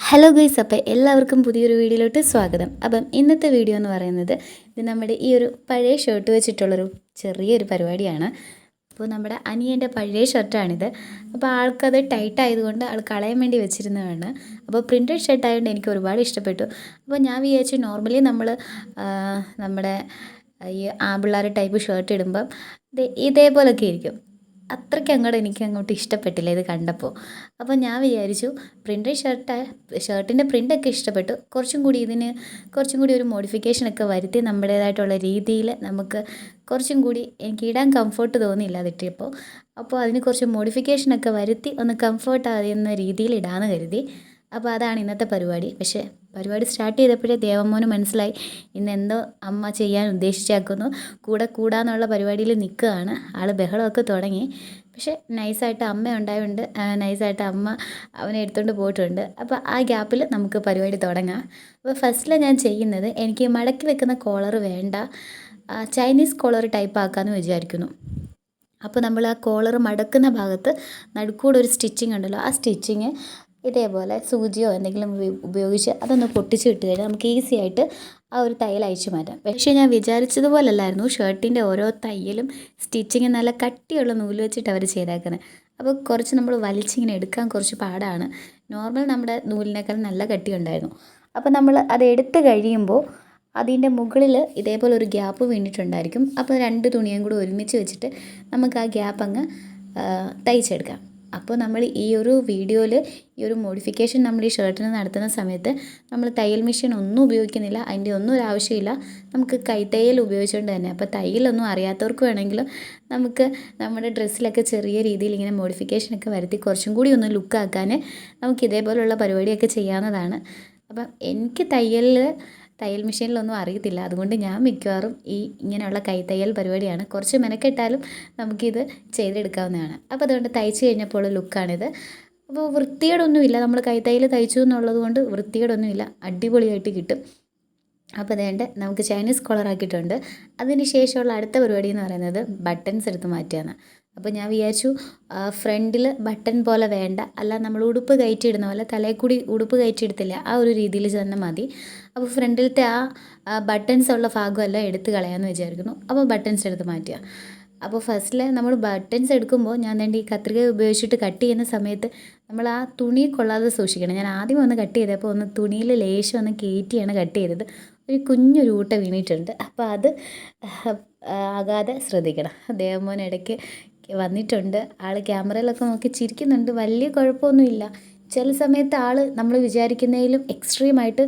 Hello guys, അപ്പോൾ എല്ലാവർക്കും പുതിയൊരു വീഡിയോയിലോട്ട് സ്വാഗതം. അപ്പം ഇന്നത്തെ വീഡിയോ എന്ന് പറയുന്നത് ഇത് നമ്മുടെ ഈ ഒരു പഴയ ഷർട്ട് വെച്ചിട്ടുള്ളൊരു ചെറിയൊരു പരിപാടിയാണ്. അപ്പോൾ നമ്മുടെ അനിയൻ്റെ പഴയ ഷർട്ടാണിത്. അപ്പോൾ ആൾക്കത് ടൈറ്റ് ആയതുകൊണ്ട് ആൾ കളയാൻ വേണ്ടി വെച്ചിരുന്നതാണ്. അപ്പോൾ പ്രിൻറ്റഡ് ഷർട്ട് ആയതുകൊണ്ട് എനിക്ക് ഒരുപാട് ഇഷ്ടപ്പെട്ടു. അപ്പോൾ ഞാൻ വിചാരിച്ചു നോർമലി നമ്മൾ നമ്മുടെ ഈ ആൺപിള്ളേർ ടൈപ്പ് ഷർട്ട് ഇടുമ്പം ഇതേപോലൊക്കെ ഇരിക്കും. അത്രയ്ക്ക് എനിക്ക് അങ്ങോട്ട് ഇഷ്ടപ്പെട്ടില്ല ഇത് കണ്ടപ്പോൾ. അപ്പോൾ ഞാൻ വിചാരിച്ചു പ്രിൻ്റഡ് ഷർട്ടിൻ്റെ പ്രിൻ്റൊക്കെ ഇഷ്ടപ്പെട്ടു. കുറച്ചും കൂടി ഒരു മോഡിഫിക്കേഷനൊക്കെ വരുത്തി നമ്മുടേതായിട്ടുള്ള രീതിയിൽ നമുക്ക് കുറച്ചും കൂടി എനിക്ക് ഇടാൻ കംഫർട്ട് തോന്നിയില്ല അതിട്ടിപ്പോൾ. അപ്പോൾ അതിന് കുറച്ച് മോഡിഫിക്കേഷനൊക്കെ വരുത്തി ഒന്ന് കംഫർട്ട് ആകുന്ന രീതിയിൽ ഇടാമെന്ന് കരുതി. അപ്പോൾ അതാണ് ഇന്നത്തെ പരിപാടി. പക്ഷേ പരിപാടി സ്റ്റാർട്ട് ചെയ്തപ്പോഴേ ദേവമോന് മനസ്സിലായി ഇന്നെന്തോ അമ്മ ചെയ്യാൻ ഉദ്ദേശിച്ചേക്കുന്നു. കൂടാന്നുള്ള പരിപാടിയിൽ നിൽക്കുകയാണ്. ആൾ ബഹളമൊക്കെ തുടങ്ങി. പക്ഷേ നൈസായിട്ട് അമ്മ ഉണ്ടായതുകൊണ്ട് നൈസായിട്ട് അമ്മ അവനെ എടുത്തുകൊണ്ട് പോയിട്ടുണ്ട്. അപ്പോൾ ആ ഗ്യാപ്പിൽ നമുക്ക് പരിപാടി തുടങ്ങാം. അപ്പോൾ ഫസ്റ്റിൽ ഞാൻ ചെയ്യുന്നത് എനിക്ക് മടക്കി വെക്കുന്ന കോളർ വേണ്ട, ചൈനീസ് കോളർ ടൈപ്പ് ആക്കാമെന്ന് വിചാരിക്കുന്നു. അപ്പോൾ നമ്മൾ ആ കോളർ മടക്കുന്ന ഭാഗത്ത് നടുക്കൂടെ ഒരു സ്റ്റിച്ചിങ് ഉണ്ടല്ലോ, ആ സ്റ്റിച്ചിങ് ഇതേപോലെ സൂചിയോ എന്തെങ്കിലും ഉപയോഗിച്ച് അതൊന്ന് പൊട്ടിച്ച് ഇട്ട് കഴിഞ്ഞാൽ നമുക്ക് ഈസി ആയിട്ട് ആ ഒരു തയ്യൽ അയച്ചു മാറ്റാം. പക്ഷേ ഞാൻ വിചാരിച്ചതുപോലല്ലായിരുന്നു ഷർട്ടിൻ്റെ ഓരോ തയ്യലും സ്റ്റിച്ചിങ് നല്ല കട്ടിയുള്ള നൂല് വെച്ചിട്ട് അവർ ചെയ്തേക്കുന്നത്. അപ്പോൾ കുറച്ച് നമ്മൾ വലിച്ചിങ്ങനെ എടുക്കാൻ കുറച്ച് പാടാണ്. നോർമൽ നമ്മുടെ നൂലിനേക്കാൾ നല്ല കട്ടിയുണ്ടായിരുന്നു. അപ്പോൾ നമ്മൾ അത് എടുത്ത് കഴിയുമ്പോൾ അതിൻ്റെ മുകളിൽ ഇതേപോലെ ഒരു ഗ്യാപ്പ് വീണിട്ടുണ്ടായിരിക്കും. അപ്പോൾ രണ്ട് തുണിയും കൂടി ഒരുമിച്ച് വെച്ചിട്ട് നമുക്ക് ആ ഗ്യാപ്പ് അങ്ങ് തയ്ച്ചെടുക്കാം. അപ്പോൾ നമ്മൾ ഈ ഒരു വീഡിയോയിൽ ഈ ഒരു മോഡിഫിക്കേഷൻ നമ്മൾ ഈ ഷർട്ടിന് നടത്തുന്ന സമയത്ത് നമ്മൾ തയ്യൽ മെഷീൻ ഒന്നും ഉപയോഗിക്കുന്നില്ല, അതിൻ്റെ ഒന്നും ഒരു ആവശ്യമില്ല. നമുക്ക് കൈത്തയ്യൽ ഉപയോഗിച്ചുകൊണ്ട് തന്നെ, അപ്പോൾ തയ്യലൊന്നും അറിയാത്തവർക്ക് വേണമെങ്കിലും നമുക്ക് നമ്മുടെ ഡ്രസ്സിലൊക്കെ ചെറിയ രീതിയിൽ ഇങ്ങനെ മോഡിഫിക്കേഷനൊക്കെ വരുത്തി കുറച്ചും കൂടി ഒന്ന് ലുക്കാക്കാൻ നമുക്ക് ഇതേപോലുള്ള പരിപാടിയൊക്കെ ചെയ്യാവുന്നതാണ്. അപ്പം എനിക്ക് തയ്യൽ മെഷീനിലൊന്നും അറിയത്തില്ല. അതുകൊണ്ട് ഞാൻ മിക്കവാറും ഇങ്ങനെയുള്ള കൈത്തയ്യൽ പരിപാടിയാണ്. കുറച്ച് മെനക്കെട്ടാലും നമുക്കിത് ചെയ്തെടുക്കാവുന്നതാണ്. അപ്പോൾ അതുകൊണ്ട് തയ്ച്ച് കഴിഞ്ഞപ്പോൾ ലുക്കാണിത്. അപ്പോൾ വൃത്തികേടൊന്നുമില്ല, നമ്മൾ കൈത്തയ്യൽ തയ്ച്ചു എന്നുള്ളത് കൊണ്ട് വൃത്തികേടൊന്നുമില്ല, അടിപൊളിയായിട്ട് കിട്ടും. അപ്പോൾ അതുകൊണ്ട് നമുക്ക് ചൈനീസ് കോളർ ആക്കിയിട്ടുണ്ട്. അതിന് ശേഷമുള്ള അടുത്ത പരിപാടി എന്ന് പറയുന്നത് ബട്ടൺസ് എടുത്ത് മാറ്റുകയാണ്. അപ്പോൾ ഞാൻ വിചാരിച്ചു ഫ്രണ്ടിൽ ബട്ടൺ പോലെ വേണ്ട, അല്ല നമ്മൾ ഉടുപ്പ് കയറ്റിയിടുന്ന പോലെ തലയിൽ കൂടി ഉടുപ്പ് കയറ്റിയിടത്തില്ല, ആ ഒരു രീതിയിൽ തന്നെ മതി. അപ്പോൾ ഫ്രണ്ടിലത്തെ ആ ബട്ടൺസ് ഉള്ള ഭാഗമെല്ലാം എടുത്ത് കളയാമെന്ന് വിചാരിക്കുന്നു. അപ്പോൾ ബട്ടൺസ് എടുത്ത് മാറ്റുക. അപ്പോൾ ഫസ്റ്റിൽ നമ്മൾ ബട്ടൺസ് എടുക്കുമ്പോൾ ഞാൻ ഈ കത്രിക ഉപയോഗിച്ചിട്ട് കട്ട് ചെയ്യുന്ന സമയത്ത് നമ്മൾ ആ തുണി കൊള്ളാതെ സൂക്ഷിക്കണം. ഞാൻ ആദ്യം ഒന്ന് കട്ട് ചെയ്തപ്പോൾ ഒന്ന് തുണിയിൽ ലേശം ഒന്ന് കയറ്റിയാണ് കട്ട് ചെയ്തത്. ഒരു കുഞ്ഞൊരു ഊട്ട വീണിട്ടുണ്ട്. അപ്പോൾ അത് ആകാതെ ശ്രദ്ധിക്കണം. ദേവമോൻ ഇടയ്ക്ക് വന്നിട്ടുണ്ട്. ആൾ ക്യാമറയിലൊക്കെ നോക്കി ചിരിക്കുന്നുണ്ട്. വലിയ കുഴപ്പമൊന്നുമില്ല. ചില സമയത്ത് ആൾ നമ്മൾ വിചാരിക്കുന്നതിലും എക്സ്ട്രീമായിട്ട്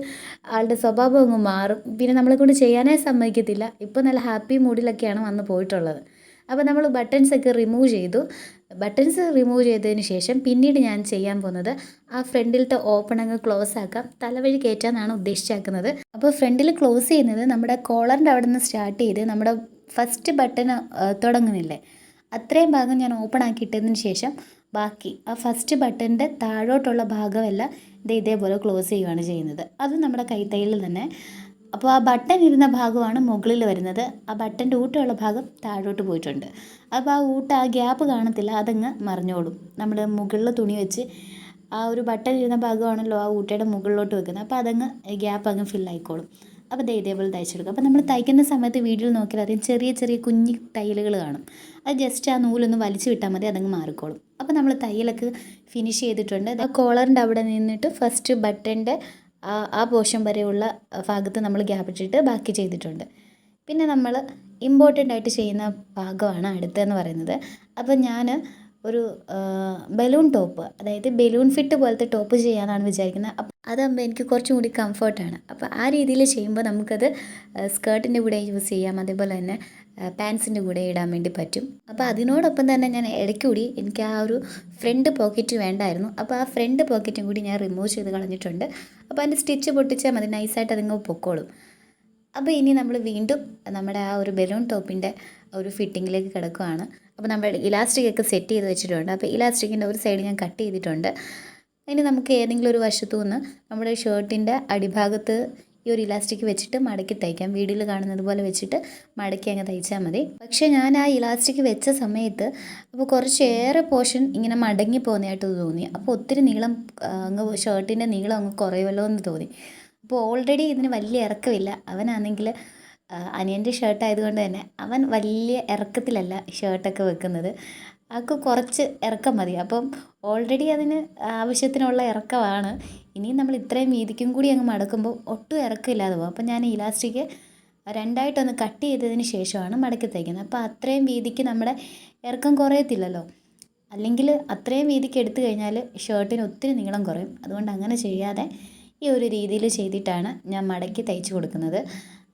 ആളുടെ സ്വഭാവം അങ്ങ് മാറും. പിന്നെ നമ്മളെ കൊണ്ട് ചെയ്യാനേ സമ്മതിക്കത്തില്ല. ഇപ്പോൾ നല്ല ഹാപ്പി മൂഡിലൊക്കെയാണ് വന്ന് പോയിട്ടുള്ളത്. അപ്പോൾ നമ്മൾ ബട്ടൺസൊക്കെ റിമൂവ് ചെയ്തു. ബട്ടൺസ് റിമൂവ് ചെയ്തതിന് ശേഷം പിന്നീട് ഞാൻ ചെയ്യാൻ പോകുന്നത് ആ ഫ്രണ്ടിലത്തെ ഓപ്പൺ അങ്ങ് ക്ലോസ് ആക്കാം, തലവഴി കയറ്റാനാണ് ഉദ്ദേശിച്ചാക്കുന്നത്. അപ്പോൾ ഫ്രണ്ടിൽ ക്ലോസ് ചെയ്യുന്നത് നമ്മുടെ കോളറിൻ്റെ അവിടെ നിന്ന് സ്റ്റാർട്ട് ചെയ്ത് നമ്മുടെ ഫസ്റ്റ് ബട്ടൺ തുടങ്ങുന്നില്ലേ, അത്രയും ഭാഗം ഞാൻ ഓപ്പൺ ആക്കിയിട്ടതിന് ശേഷം ബാക്കി ആ ഫസ്റ്റ് ബട്ടൻ്റെ താഴോട്ടുള്ള ഭാഗമെല്ലാം ഇതേപോലെ ക്ലോസ് ചെയ്യുകയാണ് ചെയ്യുന്നത്. അത് നമ്മുടെ കൈത്തയ്യലിൽ തന്നെ. അപ്പോൾ ആ ബട്ടൺ ഇരുന്ന ഭാഗമാണ് മുകളിൽ വരുന്നത്. ആ ബട്ടൻ്റെ ഊട്ടമുള്ള ഭാഗം താഴോട്ട് പോയിട്ടുണ്ട്. അപ്പോൾ ആ ഗ്യാപ്പ് കാണത്തില്ല, അതങ്ങ് മറിഞ്ഞോളും. നമ്മൾ മുകളിൽ തുണി വെച്ച് ആ ഒരു ബട്ടൺ ഇരുന്ന ഭാഗമാണല്ലോ ആ ഊട്ടയുടെ മുകളിലോട്ട് വെക്കുന്നത്. അപ്പോൾ അതങ്ങ് ഗ്യാപ്പ് അങ്ങ് ഫില്ലായിക്കോളും. അപ്പോൾ ഇതേപോലെ തയ്ച്ചെടുക്കും. അപ്പോൾ നമ്മൾ തയ്ക്കുന്ന സമയത്ത് വീഡിയോയിൽ നോക്കിയാൽ അറിയാം ചെറിയ കുഞ്ഞി തയ്യലുകൾ കാണും. അത് ജസ്റ്റ് ആ നൂലൊന്ന് വലിച്ചു വിട്ടാൽ മതി, അതങ്ങ് മാറിക്കോളും. അപ്പോൾ നമ്മൾ തയ്യലൊക്കെ ഫിനിഷ് ചെയ്തിട്ടുണ്ട്. ആ കോളറിൻ്റെ അവിടെ നിന്നിട്ട് ഫസ്റ്റ് ബട്ടൻ്റെ ആ പോർഷൻ വരെയുള്ള ഭാഗത്ത് നമ്മൾ ഗ്യാപ്പ് ഇട്ടിട്ട് ബാക്കി ചെയ്തിട്ടുണ്ട്. പിന്നെ നമ്മൾ ഇമ്പോർട്ടൻ്റ് ആയിട്ട് ചെയ്യുന്ന ഭാഗമാണ് അടുത്തതെന്ന് പറയുന്നത്. അപ്പോൾ ഞാൻ ഒരു ബലൂൺ ടോപ്പ്, അതായത് ബലൂൺ ഫിറ്റ് പോലത്തെ ടോപ്പ് ചെയ്യാനാണ് വിചാരിക്കുന്നത്. അപ്പം അതാകുമ്പോൾ എനിക്ക് കുറച്ചും കൂടി കംഫർട്ടാണ്. അപ്പോൾ ആ രീതിയിൽ ചെയ്യുമ്പോൾ നമുക്കത് സ്കേർട്ടിൻ്റെ കൂടെ യൂസ് ചെയ്യാം, അതേപോലെ തന്നെ പാൻസിൻ്റെ കൂടെ ഇടാൻ വേണ്ടി പറ്റും. അപ്പോൾ അതിനോടൊപ്പം തന്നെ ഞാൻ ഇടയ്ക്കൂടി എനിക്ക് ആ ഒരു ഫ്രണ്ട് പോക്കറ്റ് വേണ്ടായിരുന്നു. അപ്പോൾ ആ ഫ്രണ്ട് പോക്കറ്റും കൂടി ഞാൻ റിമൂവ് ചെയ്ത് കളഞ്ഞിട്ടുണ്ട്. അപ്പോൾ അതിൻ്റെ സ്റ്റിച്ച് പൊട്ടിച്ചാൽ മതി, നൈസായിട്ട് അതിങ്ങ് പൊക്കോളും. അപ്പോൾ ഇനി നമ്മൾ വീണ്ടും നമ്മുടെ ആ ഒരു ബലൂൺ ടോപ്പിൻ്റെ ഒരു ഫിറ്റിങ്ങിലേക്ക് കിടക്കുകയാണ്. അപ്പോൾ നമ്മൾ ഇലാസ്റ്റിക്കൊക്കെ സെറ്റ് ചെയ്ത് വെച്ചിട്ടുണ്ട്. അപ്പോൾ ഇലാസ്റ്റിക്കിൻ്റെ ഒരു സൈഡ് ഞാൻ കട്ട് ചെയ്തിട്ടുണ്ട്. ഇനി നമുക്ക് ഏതെങ്കിലും ഒരു വശത്തു നിന്ന് നമ്മുടെ ഷർട്ടിൻ്റെ അടിഭാഗത്ത് ഈ ഒരു ഇലാസ്റ്റിക് വെച്ചിട്ട് മടക്കി തയ്ക്കാം. വീഡിയോയിൽ കാണുന്നത് പോലെ വെച്ചിട്ട് മടക്കി അങ്ങ് തയ്ച്ചാൽ മതി. പക്ഷേ ഞാൻ ആ ഇലാസ്റ്റിക് വെച്ച സമയത്ത് അപ്പോൾ കുറച്ചേറെ പോർഷൻ ഇങ്ങനെ മടങ്ങി പോകുന്നതായിട്ട് തോന്നി. അപ്പോൾ ഒത്തിരി നീളം അങ്ങ് ഷർട്ടിൻ്റെ നീളം അങ്ങ് കുറയുമല്ലോ എന്ന് തോന്നി. അപ്പോൾ ഓൾറെഡി ഇതിന് വലിയ ഇറക്കമില്ല. അവനാണെങ്കിൽ അനിയൻ്റെ ഷർട്ടായതുകൊണ്ട് തന്നെ അവൻ വലിയ ഇറക്കത്തിലല്ല ഷർട്ടൊക്കെ വെക്കുന്നത്. ആൾക്ക് കുറച്ച് ഇറക്കം മതി. അപ്പം ഓൾറെഡി അതിന് ആവശ്യത്തിനുള്ള ഇറക്കമാണ്. ഇനിയും നമ്മൾ ഇത്രയും വീതിക്കും കൂടി അങ്ങ് മടക്കുമ്പോൾ ഒട്ടും ഇറക്കമില്ലാതെ പോകും. അപ്പം ഞാൻ ഇലാസ്റ്റിക് രണ്ടായിട്ടൊന്ന് കട്ട് ചെയ്തതിന് ശേഷമാണ് മടക്കി തയ്ക്കുന്നത്. അപ്പോൾ അത്രയും വീതിക്ക് നമ്മുടെ ഇറക്കം കുറയത്തില്ലല്ലോ. അല്ലെങ്കിൽ അത്രയും വീതിക്ക് എടുത്തു കഴിഞ്ഞാൽ ഷർട്ടിന് ഒത്തിരി നീളം കുറയും. അതുകൊണ്ട് അങ്ങനെ ചെയ്യാതെ ഈ ഒരു രീതിയിൽ ചെയ്തിട്ടാണ് ഞാൻ മടക്കി തയ്ച്ച് കൊടുക്കുന്നത്.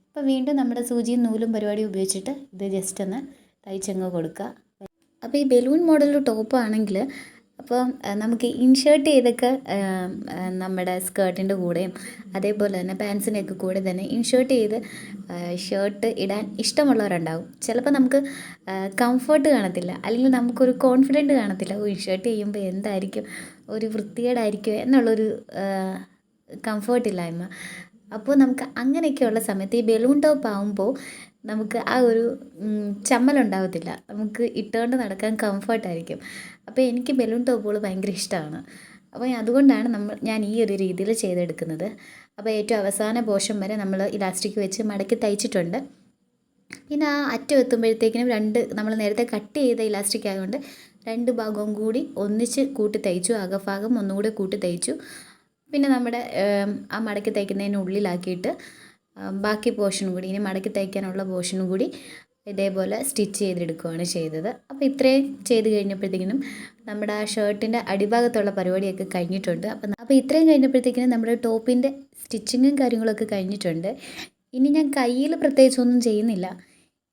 അപ്പോൾ വീണ്ടും നമ്മുടെ സൂചിയും നൂലും പരിപാടി ഉപയോഗിച്ചിട്ട് ഇത് ജസ്റ്റ് ഒന്ന് തയ്ച്ചങ്ങ് കൊടുക്കുക. അപ്പോൾ ഈ ബലൂൺ മോഡൽ ടോപ്പ് ആണെങ്കിൽ അപ്പോൾ നമുക്ക് ഇൻഷേർട്ട് ചെയ്തൊക്കെ നമ്മുടെ സ്കേർട്ടിൻ്റെ കൂടെയും അതേപോലെ തന്നെ പാൻസിൻ്റെയൊക്കെ കൂടെ തന്നെ ഇൻഷേർട്ട് ചെയ്ത് ഷർട്ട് ഇടാൻ ഇഷ്ടമുള്ളവരുണ്ടാവും. ചിലപ്പോൾ നമുക്ക് കംഫർട്ട് കാണത്തില്ല, അല്ലെങ്കിൽ നമുക്കൊരു കോൺഫിഡൻറ്റ് കാണത്തില്ല. ഇൻഷേർട്ട് ചെയ്യുമ്പോൾ എന്തായിരിക്കും, ഒരു വൃത്തികേടായിരിക്കും എന്നുള്ളൊരു കംഫർട്ടില്ലായ്മ. അപ്പോൾ നമുക്ക് അങ്ങനെയൊക്കെയുള്ള സമയത്ത് ഈ ബലൂൺ ടോപ്പ് ആകുമ്പോൾ നമുക്ക് ആ ഒരു ചമ്മലുണ്ടാവത്തില്ല. നമുക്ക് ഇട്ടുകൊണ്ട് നടക്കാൻ കംഫർട്ടായിരിക്കും. അപ്പോൾ എനിക്ക് ബലൂൺ ടോപ്പുകൾ ഭയങ്കര ഇഷ്ടമാണ്. അപ്പോൾ അതുകൊണ്ടാണ് ഞാൻ ഈ ഒരു രീതിയിൽ ചെയ്തെടുക്കുന്നത്. അപ്പോൾ ഏറ്റവും അവസാന പോർഷൻ വരെ നമ്മൾ ഇലാസ്റ്റിക് വെച്ച് മടക്കി തയ്ച്ചിട്ടുണ്ട്. പിന്നെ ആ അറ്റം എത്തുമ്പോഴത്തേക്കിനും നമ്മൾ നേരത്തെ കട്ട് ചെയ്ത ഇലാസ്റ്റിക് ആയതുകൊണ്ട് 2 ഭാഗവും കൂടി ഒന്നിച്ച് കൂട്ടി തയ്ച്ചു. അകഭാഗം ഒന്നുകൂടി കൂട്ടി തയ്ച്ചു. പിന്നെ നമ്മുടെ ആ മടക്കി തയ്ക്കുന്നതിനുള്ളിലാക്കിയിട്ട് ബാക്കി പോർഷനും കൂടി, ഇനി മടക്കി തയ്ക്കാനുള്ള പോർഷനും കൂടി ഇതേപോലെ സ്റ്റിച്ച് ചെയ്തെടുക്കുകയാണ് ചെയ്തത്. അപ്പോൾ ഇത്രയും ചെയ്ത് കഴിഞ്ഞപ്പോഴത്തേക്കിനും നമ്മുടെ ആ ഷർട്ടിൻ്റെ അടിഭാഗത്തുള്ള പരിപാടിയൊക്കെ കഴിഞ്ഞിട്ടുണ്ട്. അപ്പോൾ ഇത്രയും കഴിഞ്ഞപ്പോഴത്തേക്കിനും നമ്മുടെ ടോപ്പിൻ്റെ സ്റ്റിച്ചിങ്ങും കാര്യങ്ങളൊക്കെ കഴിഞ്ഞിട്ടുണ്ട്. ഇനി ഞാൻ കയ്യിൽ പ്രത്യേകിച്ചൊന്നും ചെയ്യുന്നില്ല.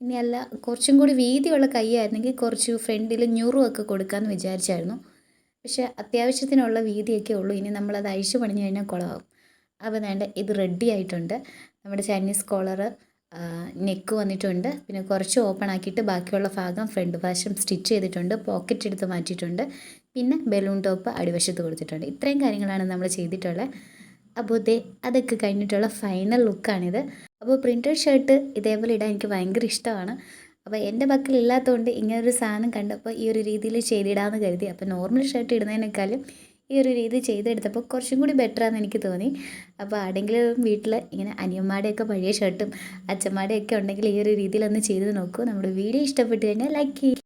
ഇനി അല്ല, കുറച്ചും കൂടി വീതിയുള്ള കൈയായിരുന്നെങ്കിൽ കുറച്ച് ഫ്രണ്ടിൽ ഞുറുമൊക്കെ കൊടുക്കാമെന്ന് വിചാരിച്ചായിരുന്നു. പക്ഷേ അത്യാവശ്യത്തിനുള്ള വീതിയൊക്കെ ഉള്ളൂ. ഇനി നമ്മളത് അഴിച്ചു പണിഞ്ഞു കഴിഞ്ഞാൽ കുളമാവും. അപ്പോൾ വേണ്ട, ഇത് റെഡി ആയിട്ടുണ്ട്. നമ്മുടെ ചൈനീസ് കോളർ നെക്ക് വന്നിട്ടുണ്ട്. പിന്നെ കുറച്ച് ഓപ്പൺ ആക്കിയിട്ട് ബാക്കിയുള്ള ഭാഗം ഫ്രണ്ട് വശം സ്റ്റിച്ച് ചെയ്തിട്ടുണ്ട്. പോക്കറ്റ് എടുത്ത് മാറ്റിയിട്ടുണ്ട്. പിന്നെ ബലൂൺ ടോപ്പ് അടിവശത്ത് കൊടുത്തിട്ടുണ്ട്. ഇത്രയും കാര്യങ്ങളാണ് നമ്മൾ ചെയ്തിട്ടുള്ളത്. അപ്പോൾ അതൊക്കെ കഴിഞ്ഞിട്ടുള്ള ഫൈനൽ ലുക്കാണിത്. അപ്പോൾ പ്രിൻറ്റഡ് ഷർട്ട് ഇതേപോലെ ഇടാൻ എനിക്ക് ഭയങ്കര ഇഷ്ടമാണ്. അപ്പോൾ എൻ്റെ പക്കലില്ലാത്തതുകൊണ്ട് ഇങ്ങനൊരു സാധനം കണ്ടപ്പോൾ ഈ ഒരു രീതിയിൽ ചെയ്തിടാമെന്ന് കരുതി. അപ്പോൾ നോർമൽ ഷർട്ട് ഇടുന്നതിനേക്കാളും ഈ ഒരു രീതി ചെയ്തെടുത്തപ്പോൾ കുറച്ചും കൂടി ബെറ്ററാണെന്ന് എനിക്ക് തോന്നി. അപ്പോൾ ആരെങ്കിലും വീട്ടിൽ ഇങ്ങനെ അനിയന്മാരുടെയൊക്കെ പഴയ ഷർട്ടും അച്ഛന്മാരുടെയൊക്കെ ഉണ്ടെങ്കിൽ ഈ ഒരു രീതിയിലൊന്ന് ചെയ്ത് നോക്കൂ. നമ്മുടെ വീഡിയോ ഇഷ്ടപ്പെട്ട് കഴിഞ്ഞാൽ ലൈക്ക് ചെയ്യും.